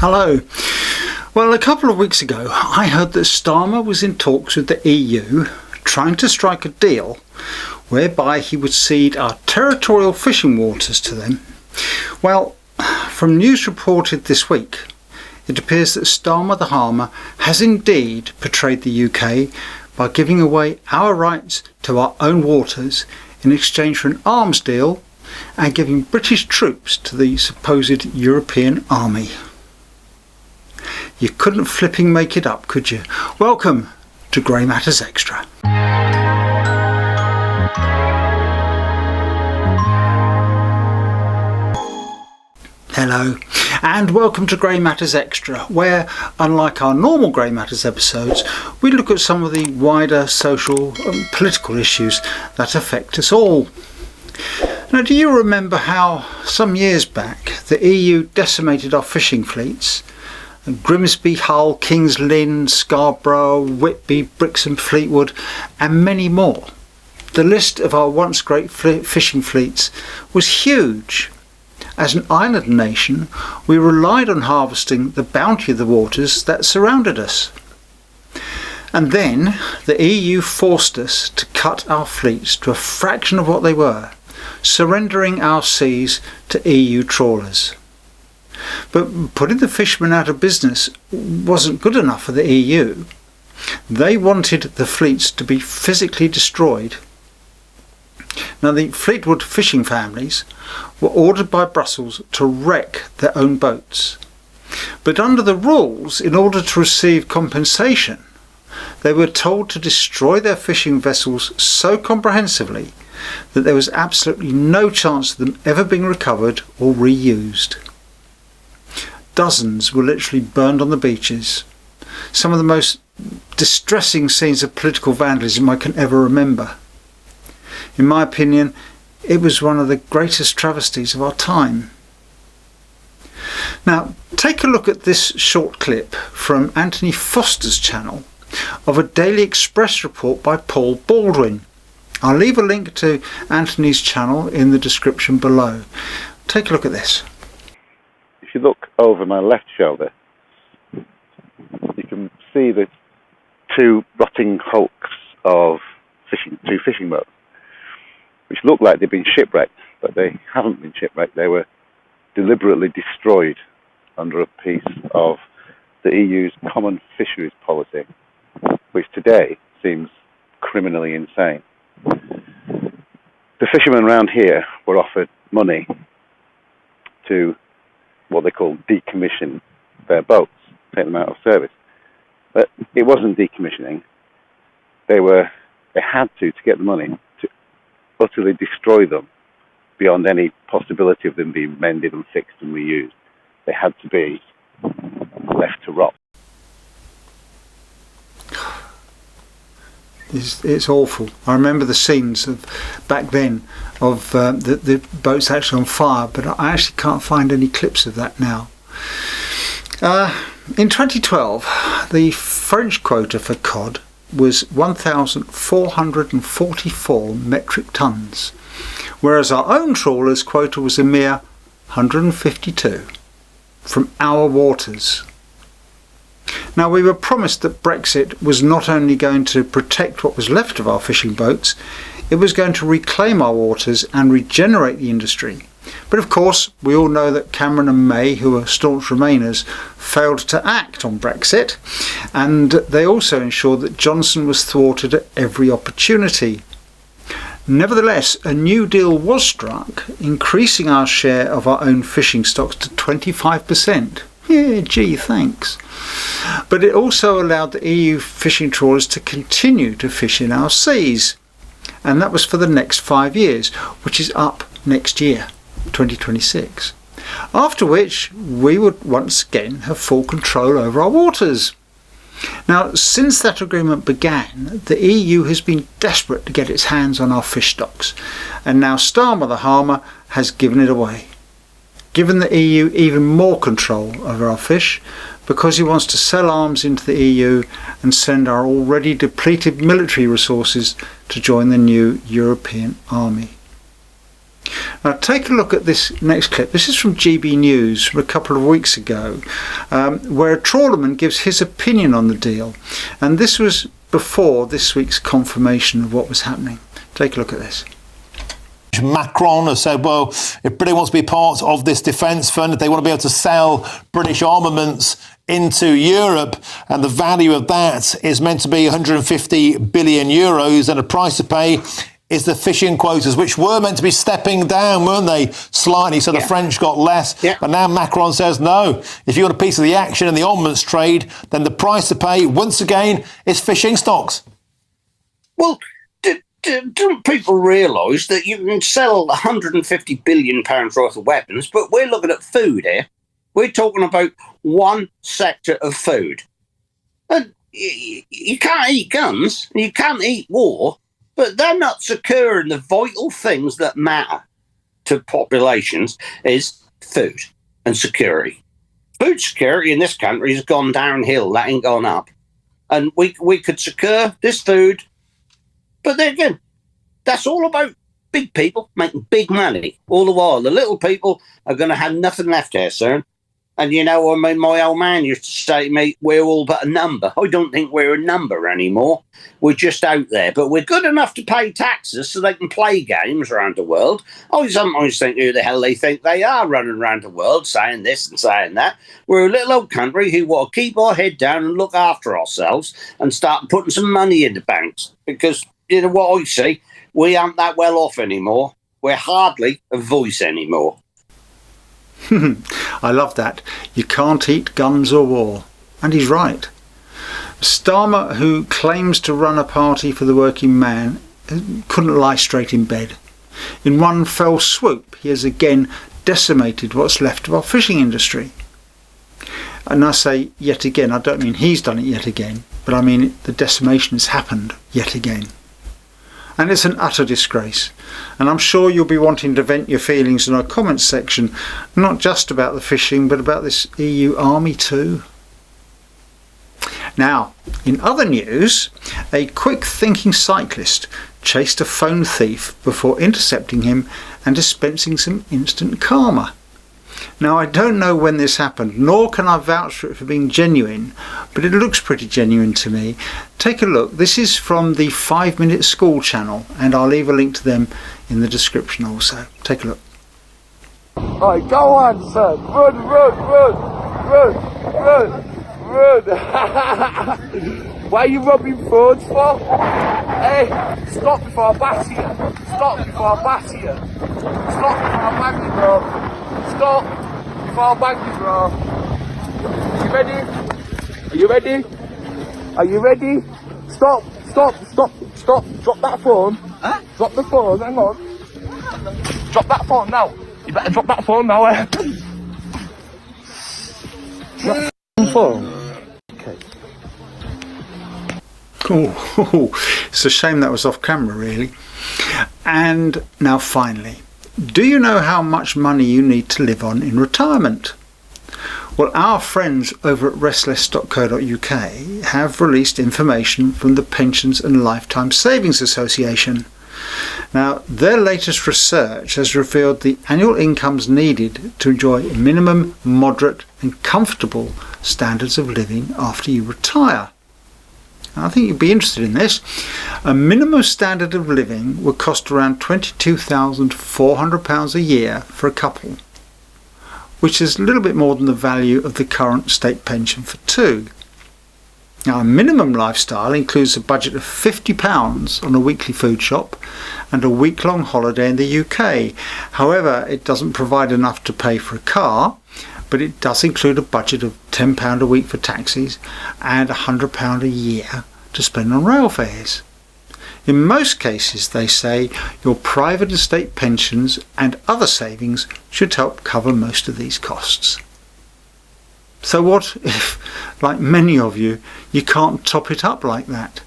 Hello. Well, a couple of weeks ago I heard that Starmer was in talks with the EU trying to strike a deal whereby he would cede our territorial fishing waters to them. Well, from news reported this week, it appears that Starmer the Harmer has indeed betrayed the UK by giving away our rights to our own waters in exchange for an arms deal and giving British troops to the supposed European army. You couldn't flipping make it up, could you? Welcome to Grey Matters Extra. Hello, and welcome to Grey Matters Extra, where, unlike our normal Grey Matters episodes, we look at some of the wider social and political issues that affect us all. Now, do you remember how some years back the EU decimated our fishing fleets? Grimsby, Hull, Kings Lynn, Scarborough, Whitby, Brixham, Fleetwood, and many more. The list of our once great fishing fleets was huge. As an island nation, we relied on harvesting the bounty of the waters that surrounded us. And then the EU forced us to cut our fleets to a fraction of what they were, surrendering our seas to EU trawlers. But putting the fishermen out of business wasn't good enough for the EU. They wanted the fleets to be physically destroyed. Now, the Fleetwood fishing families were ordered by Brussels to wreck their own boats. But under the rules, in order to receive compensation, they were told to destroy their fishing vessels so comprehensively that there was absolutely no chance of them ever being recovered or reused. Dozens were literally burned on the beaches. Some of the most distressing scenes of political vandalism I can ever remember. In my opinion, it was one of the greatest travesties of our time. Now, take a look at this short clip from Anthony Foster's channel of a Daily Express report by Paul Baldwin. I'll leave a link to Anthony's channel in the description below. Take a look at this. If you look over my left shoulder, you can see the two rotting hulks of two fishing boats, which look like they've been shipwrecked, but they haven't been shipwrecked. They were deliberately destroyed under a piece of the EU's common fisheries policy, which today seems criminally insane. The fishermen around here were offered money to what they call decommission their boats, take them out of service. But it wasn't decommissioning. They had to get the money to utterly destroy them beyond any possibility of them being mended and fixed and reused. They had to be left to rot. It's awful. I remember the scenes of back then of the boats actually on fire, but I actually can't find any clips of that now. In 2012, the French quota for cod was 1,444 metric tons, whereas our own trawlers' quota was a mere 152 from our waters. Now, we were promised that Brexit was not only going to protect what was left of our fishing boats, it was going to reclaim our waters and regenerate the industry. But of course, we all know that Cameron and May, who are staunch Remainers, failed to act on Brexit, and they also ensured that Johnson was thwarted at every opportunity. Nevertheless, a new deal was struck, increasing our share of our own fishing stocks to 25%. Yeah, gee, thanks. But it also allowed the EU fishing trawlers to continue to fish in our seas. And that was for the next 5 years, which is up next year, 2026. After which, we would once again have full control over our waters. Now, since that agreement began, the EU has been desperate to get its hands on our fish stocks. And now Starmer the Harmer has given it away. Given the EU even more control over our fish because he wants to sell arms into the EU and send our already depleted military resources to join the new European army. Now take a look at this next clip. This is from GB News from a couple of weeks ago, where a trawlerman gives his opinion on the deal. And this was before this week's confirmation of what was happening. Take a look at this. Macron has said, well, if Britain wants to be part of this defence fund, if they want to be able to sell British armaments into Europe, and the value of that is meant to be 150 billion euros, and the price to pay is the fishing quotas, which were meant to be stepping down, weren't they, slightly, so the French got less. But now Macron says, no, if you want a piece of the action in the armaments trade, then the price to pay, once again, is fishing stocks. Well, don't people realise that you can sell £150 billion worth of weapons, but we're looking at food here. We're talking about one sector of food. And you can't eat guns, you can't eat war, but they're not securing the vital things that matter to populations is food and security. Food security in this country has gone downhill, that ain't gone up. And we could secure this food. But then again, that's all about big people making big money all the while. The little people are going to have nothing left here soon. And, you know, I mean, my old man used to say to me, we're all but a number. I don't think we're a number anymore. We're just out there. But we're good enough to pay taxes so they can play games around the world. I sometimes think who the hell they think they are running around the world saying this and saying that. We're a little old country who want to keep our head down and look after ourselves and start putting some money in the banks. Because, you know what I see, we aren't that well off anymore. We're hardly a voice anymore. I love that. You can't eat guns or war. And he's right. Starmer, who claims to run a party for the working man, couldn't lie straight in bed. In one fell swoop, he has again decimated what's left of our fishing industry. And I say yet again, I don't mean he's done it yet again, but I mean the decimation has happened yet again. And it's an utter disgrace. And I'm sure you'll be wanting to vent your feelings in our comments section, not just about the fishing, but about this EU army too. Now, in other news, a quick-thinking cyclist chased a phone thief before intercepting him and dispensing some instant karma. Now, I don't know when this happened, nor can I vouch for it for being genuine, but it looks pretty genuine to me. Take a look. This is from the 5 Minute School channel, and I'll leave a link to them in the description also. Take a look. Right, go on, son. Run, run, run, run, run, run. Why are you rubbing phones for? Hey, stop before I batter you. Stop before I batter you. Stop before I bang you, bro. Stop before I bang you, bro. You ready? Are you ready? Are you ready? Stop, stop, stop, stop. Drop that phone. Huh? Drop the phone, hang on. Drop that phone now. You better drop that phone now, eh? Drop the phone. Okay. Oh, it's a shame that was off camera, really. And now finally, do you know how much money you need to live on in retirement? Well, our friends over at restless.co.uk have released information from the Pensions and Lifetime Savings Association. Now, their latest research has revealed the annual incomes needed to enjoy minimum, moderate and comfortable standards of living after you retire. I think you'd be interested in this. A minimum standard of living would cost around £22,400 a year for a couple, which is a little bit more than the value of the current state pension for two. Now, a minimum lifestyle includes a budget of £50 on a weekly food shop and a week-long holiday in the UK. However, it doesn't provide enough to pay for a car, but it does include a budget of £10 a week for taxis and £100 a year to spend on rail fares. In most cases, they say, your private and state pensions and other savings should help cover most of these costs. So what if, like many of you, you can't top it up like that?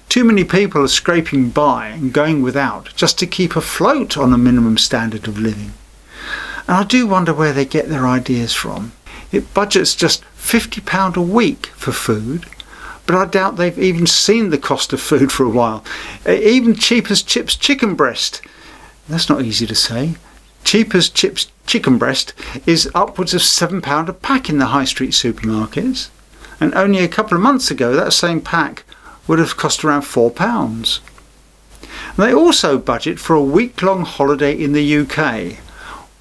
Too many people are scraping by and going without just to keep afloat on a minimum standard of living. And I do wonder where they get their ideas from. It budgets just £50 a week for food, but I doubt they've even seen the cost of food for a while. Even cheap as chips chicken breast. That's not easy to say. cheap as chips chicken breast is upwards of £7 a pack in the high street supermarkets, and only a couple of months ago that same pack would have cost around £4. They also budget for a week-long holiday in the UK.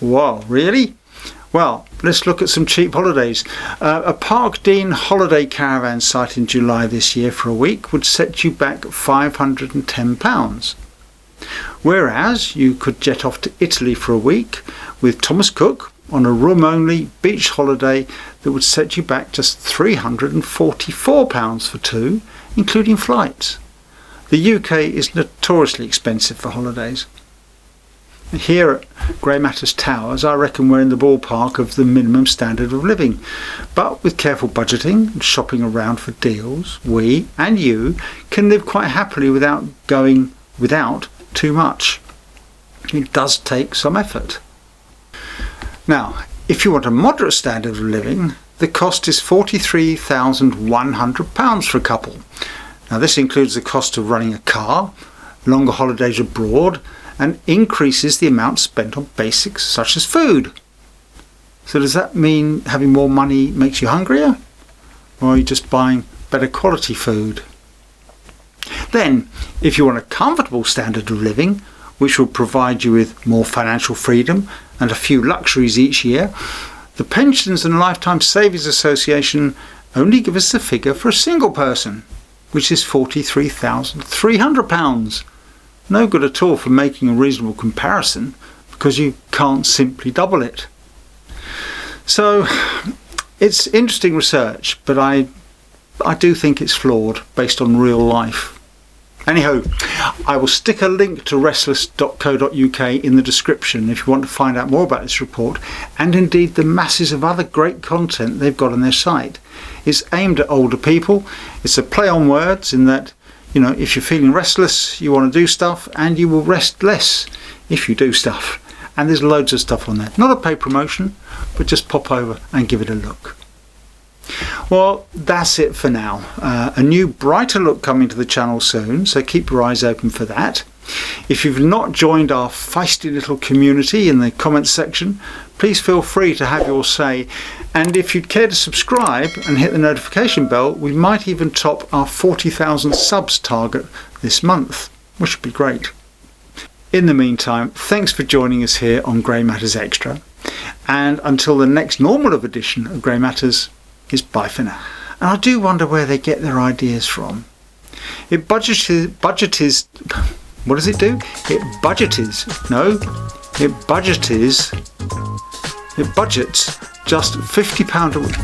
Wow, really? Well, let's look at some cheap holidays. A Park Dean holiday caravan site in July this year for a week would set you back £510. Whereas you could jet off to Italy for a week with Thomas Cook on a room-only beach holiday that would set you back just £344 for two, including flights. The UK is notoriously expensive for holidays. Here at Grey Matters Towers, I reckon we're in the ballpark of the minimum standard of living. But with careful budgeting and shopping around for deals, we and you can live quite happily without going without too much. It does take some effort. Now, if you want a moderate standard of living, the cost is £43,100 for a couple. Now, this includes the cost of running a car, longer holidays abroad, and increases the amount spent on basics such as food. So does that mean having more money makes you hungrier? Or are you just buying better quality food? Then, if you want a comfortable standard of living, which will provide you with more financial freedom and a few luxuries each year, the Pensions and Lifetime Savings Association only give us the figure for a single person, which is £43,300. No good at all for making a reasonable comparison, because you can't simply double it. So it's interesting research, but I do think it's flawed based on real life. Anyhow, I will stick a link to restless.co.uk in the description if you want to find out more about this report, and indeed the masses of other great content they've got on their site. It's aimed at older people. It's a play on words in that, you know, if you're feeling restless, you want to do stuff, and you will rest less if you do stuff. And there's loads of stuff on there. Not a paid promotion, but just pop over and give it a look. Well, that's it for now. A new brighter look coming to the channel soon, so keep your eyes open for that. If you've not joined our feisty little community in the comments section, please feel free to have your say. And if you'd care to subscribe and hit the notification bell, we might even top our 40,000 subs target this month, which would be great. In the meantime, thanks for joining us here on Grey Matters Extra. And until the next normal edition of Grey Matters is bye for now. And I do wonder where they get their ideas from. It budgets just £50 a week.